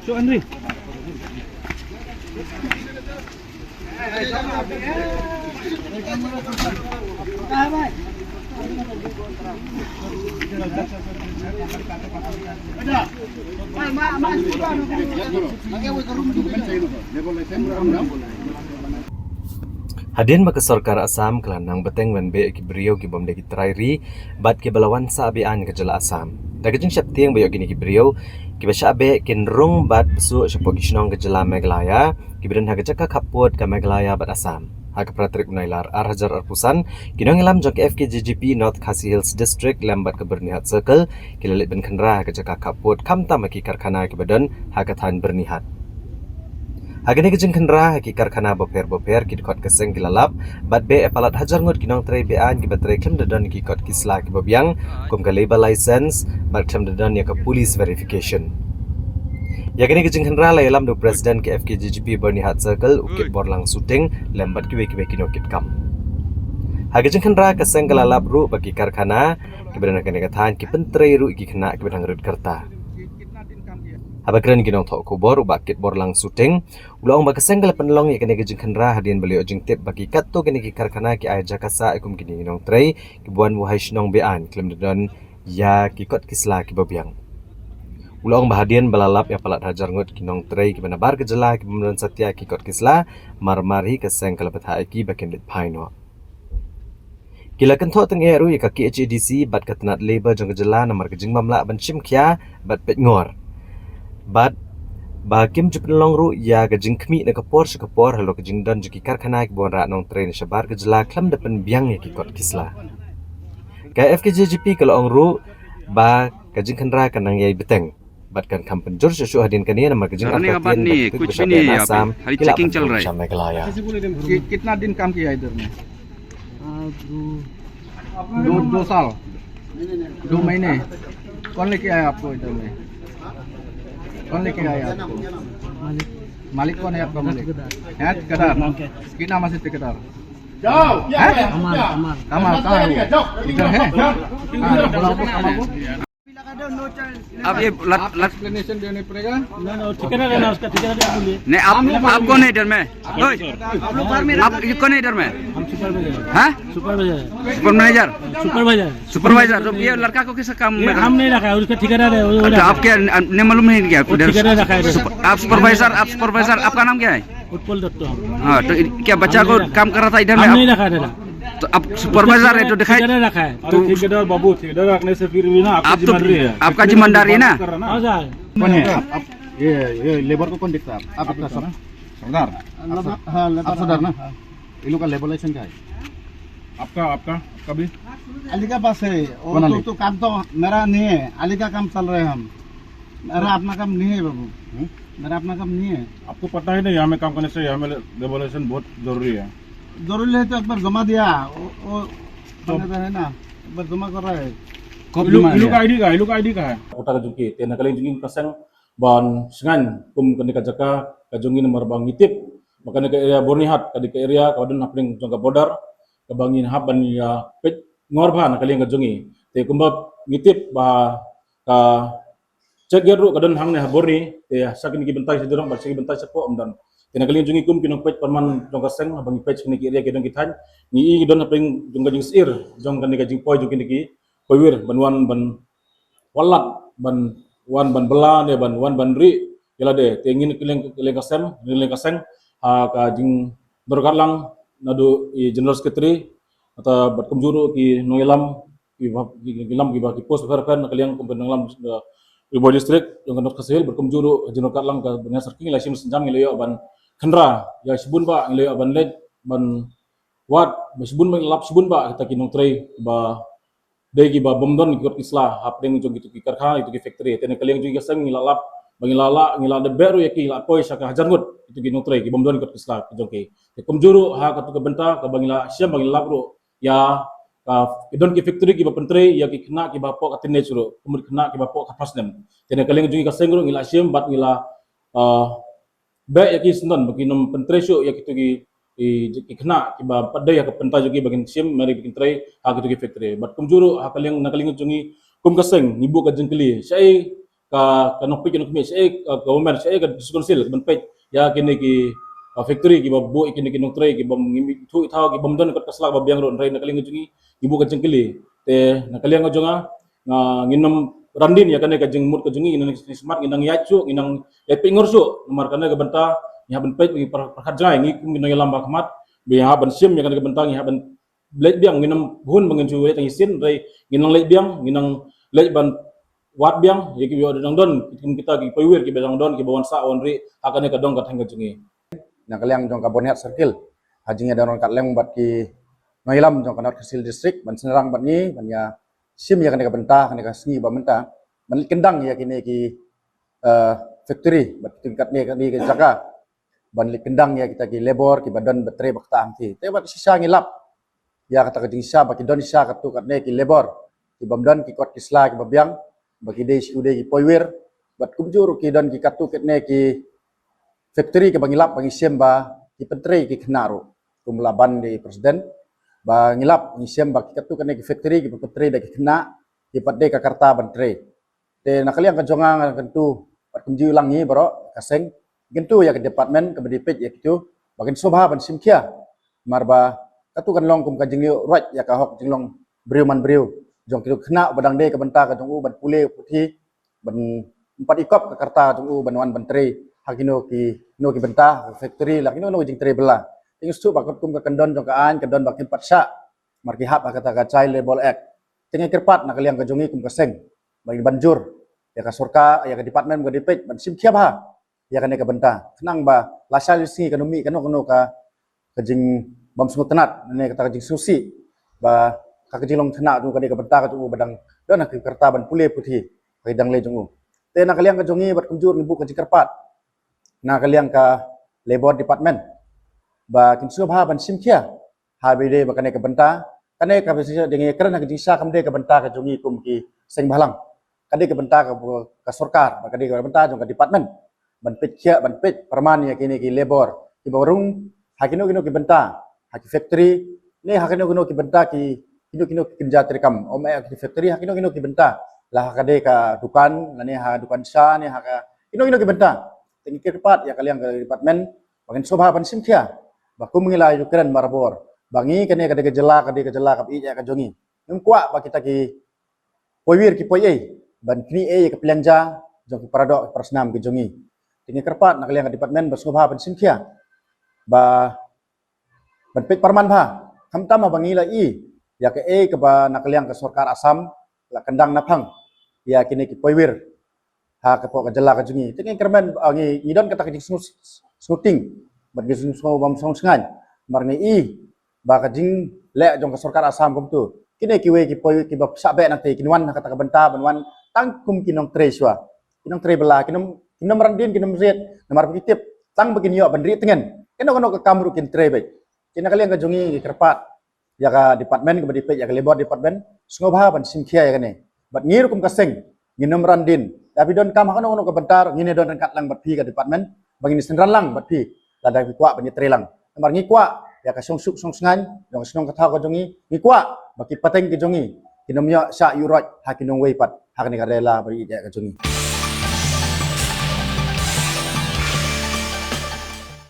So Andri. Hadian baka Sarkar Assam kelanang beteng wenbe ki brio ki bomde ki trairi bat ki balawan sa abian ke jela Assam. Dagajing syaptiang bayo gini ki brio ki basya abe kin rung bat besu syapo ki shnong ke jela Meghalaya ki beren hagajaka kaput ke Meghalaya bat Assam. Hak pratrik unailar Arhajar Arpusan kinong ilam jok FKJGP North Khasi Hills District lambat ke Bernihat Circle ki lelit ben khandra hagajaka kaput kamta maki karkhana ki badan hagatan Bernihat. Agane kejeng kendra haki karkhana boper ki dikot keseng kilalap bat be apalat hajar ngot kinong tray bean ki batray klem dadan ki kot kisla ki babiang kum ka labor license bat klem dadan ya ka police verification. Yagane kejeng kendra laylam do president ki FKJGP Bernihat Circle ukit borlang suting lembat ki weki kinokit kam. Hagajeng kendra keseng kilalap ru bagi karkhana ki badan agane kathan ki pentray ru ki kena ki badang rut kerta. Habakran ginong thok kubor ubakit borlang suting ulong bakaseng kala penlong ya kene gejeng khandra hadian beliau jeng tip bagi katto kene ki karkhana ki ay jakasa ikum kini ginong tray ki buan wuhai shnong bean klem dedon ya ki kot kisla ki babiang ulong bahadian balalap ya palat hajar ngot kinong tray ki banabar ke jela ki bumran satya ki kot kisla marmari keseng kala bathai ki bakin dit paino Kila kentho teng eru ya ka KHADC bat katnat labor jong jela namar gejeng mamla ban chimkhya bat pet ngor Bat bakim jepelong ru ya gajing kmi na kapor halo gajing dan juki karkhana ki bon ra nong train shabar ke jela klam depan biang ya ki kot kisla. Ka FKJGP kalau ong ru ba gajing khandra kanang yai beteng. Bat kan kampen jor shu hadin kania nama gajing artian ni kuch bhi nahi hai yahan pe hari checking chal raha hai कितना दिन काम किया इधर में दो साल 2 महीने कौन लेके आया आपको इधर में कौन लेके आया आपको मालिक कौन है आपका मालिक है ठेकेदार किस नाम से ठेकेदार जाओ कमाल कहाँ है इधर है बुलाओ को कमाल को अब ये एक्सप्लेनेशन देने पड़ेगा ठेकेदार है ना उसका ठेकेदार है बोलिए नहीं आप कौन है इधर में आप ये कौन है इधर में हम सुपरवाइजर हैं सुपरवाइजर सुपरवाइजर तो ये लड़का को किस काम में हम नहीं रखा है उसका ठेकेदार है अच्छा आप क्या ने मालूम नहीं क्या ठेकेदार रखा है आप सुपरवाइजर आपका नाम क्या है उत्पल दत्त हाँ तो क्या बच्चा को काम कर रहा था इधर में हम नहीं रखा है तो अब सुपरवाइजर है तो दिखाई ठेकेदार रखा है तो ठेकेदार बाबू ठेकेदार रखने से फिर भी ना आप तो आपका जिम्मेदारी है ना कौन है आप ये लेबर को कौन देखता है आप अपना सरदार आप सरदार ना ये लोग का लेबर लाइसेंस क्या है आपका कभी अली का पास है और तो काम तो मेरा नहीं है अली का काम चल रहे हैं हम मेरा अपना काम नहीं है बाबू मेरा अपना काम नहीं है आपको पता है ना यहाँ में काम करने से यहाँ में लेबर लाइसेंस बहुत जरूरी है जरूरी है तो एक बार जमा दिया वो है ना एक बार जमा कर रहा है इलू का आईडी का है Kota Kajungki, tiada kali jungking kasang ban sengan kum kene kajaka kajungi nomor bang ngitip makanya ke area Bernihat kadi ke area kawadan hapling jangka border ke bangin hab ban ya pet ngorban kali kajungi te kumba ngitip bah ka cek geru kadan hang ne Borni te sakin ki bentai sedurang ba segi bentai sepo amdan tiada kali jungki kum kinong pet perman jangka seng bang pet kene ki area kedong kitan ni don hapling jangka jing sir jong kene kajing poi jungki ki Pawir banwan ban walat ban wan ban bela ne ban wan ban ri yala de tengin kileng kasem ha ka jing berkatlang nadu i general secretary atau bat kumjuru ki noilam ki lam ki pos verkan kalian kumpen lam Ibu district yang kantor kasihil berkumjuru general katlang ka benya sarking lasim senjam ngileyo ban khendra ya sibun ba ngileyo ban led ban wat sibun lap sibun ba kita kinong tray ba Dagi ba bomdon ikut islah hapdeng jong gitu ki karkhana itu ki factory tene kalian juga sang ngilalap ngila de beru ya ki la poi saka hajar ngut itu ki notre ki bomdon ikut islah ki jong ki kumjuru ha ka tu ka benta ka bangila siam bangila bro ya ka idon ki factory ki ba pentre ya ki kena ki ba po ka tine churo kumur kena ki ba po ka pasnem tene kalian juga ka sengro ngila siam bat ngila be ya ki sendon baginom pentre syo ya ki tu ki kena ki ba padai ya ka penta juga bagin siam mari bikin tray ha gitu ki factory bat kumjuru ha kalian nakaling jungi kum kaseng nibu ka jengkeli sai kanong pit kanong kami sa government sa konsil ban pit ya kini ki factory ki babu kini kinong tray ki bam ngimi thu itaw ki bam don kat kasla babyang ron ray nakaling jungi ibu ka jengkili te nakaling jonga nga nginom randin ya kanay ka jeng mut ka jungi nginang smart nginang yachu nginang epingor su nomor kanay ka banta ya ban pit ngi perkat jay ngi nginang lamba kamat biya ban sim ya kanay ka banta ya ban leit biang nginam hun bangin chu tang isin ray nginang leit biang nginang leit ban wat biang ya ki yo dang don kita ki pawir ki bedang don ki bawan sa on ri akane ka dong ka thang jungi na kaliang jong ka Bonhet Circle hajing ada orang kat leng bat ki ngailam jong ka North Kecil District ban senerang bat ni ban ya sim ya kane ka benta kane ka sengi ba menta ban kendang ya kini ki factory bat tingkat ni ka jaga ban kendang ya kita ki labor ki badan betre bakta angti te bat sisa ngilap ya kata ka jing sisa ba ki don sisa ka tu kat ne ki labor ki bamdan ki kot kisla ki babyang bagi dei ude ki poiwer bat kumjur ki don ki katu ket ne ki factory ke bangilap bangi semba ki pentre ki khnaro kumlaban di presiden bangilap ni semba ki katu kene ki factory ki pentre da ki khna ki padde ka karta bantre te nakaliang ka jonga kentu pat kumju langi baro kaseng gentu ya ke department ke bedipet ya kitu bagin sobha ban simkia marba katu kan long kum ka jingli right ya ka hok jinglong briu man briu jong kitu khna badang de ka benta ka jong ban pule puthi ban empat ikop ka karta jong ban wan bantre hakino ki no ki benta factory lakino no jing tre bela ting stu bakut kum ka kendon jong ka an kendon bakin patsa marki hap kata ka child labor act ting kerpat nak liang ka jongi kum ka seng bagi banjur ya ka sorka ya ka department ka dipet ban sim khiap ha ya ka ne ka benta kenang ba lasal si ekonomi kano ka jing bam sungut tenat ne kata ka jing susi ba ka jing long tenat tu ka ne ka benta ka tu badang don nak kerta ban pule putih bagi dang le jongu te nak liang ka jongi bat kumjur ni bu ka jing kerpat na kaliang ka labor department ba kin subha ban simkia habide ba kane ka benta kane ka bisa dengan kerana ka jisa kamde ka benta ka jongi kum ki seng balang kade ka benta ka sarkar ba kade ka benta jong ka department ban petkia ban pet perman ya kini ki labor ki barung hakino kino ki benta haki factory ne hakino kino ki benta ki kino kinja trikam om ki factory hakino kino ki benta lah kade ka dukan ne ha dukan sa ne ha ka kino ki benta tinggi kepat ya kalian ke department bangin sobha pan simkia baku mengilai keren marbor bangi kene kade kejela ka ija ka jongi ngkwa ba kita ki poiwir ki poyei ban kini ka pelanja jong ki paradok persnam ki jongi tinggi kepat nak kalian ke department bersobha pan simkia ba ban pet parman ba kamtama bangila ya ke ke ba nak kalian ke sarkar Asam la kendang napang ya kini ki poiwir ha ka po ka jala ka jungi tingin kerman ngi ngidon kata ka jing snuting bat gi snu bam song sengan marni ba ka jing le jong ka sarkar Asam kum tu kini ki we ki poi ki ba sabe nak te kinwan kata ka benta banwan tang kum kinong treswa kinong tre bela kinong randin kinong riet namar pitip tang begin yo ban riet tengen keno ka kamru kin tre be kina kalian ka jungi kerpat ya ka department ka bedipet ya ka labor department snobha ban simkia ya kane bat ngir kum ka seng nginom randin tapi don kam hakano ono ka bentar ngine don kat lang bat pi ka department bagi ni senran lang bat pi lada ki kwa banyi trelang namar ngi kwa ya ka song sengan dong senong ka tha ka jongi ngi kwa baki pateng ki jongi kinomyo sa yurot hakinong weipat hakni ka rela bari ja ka jongi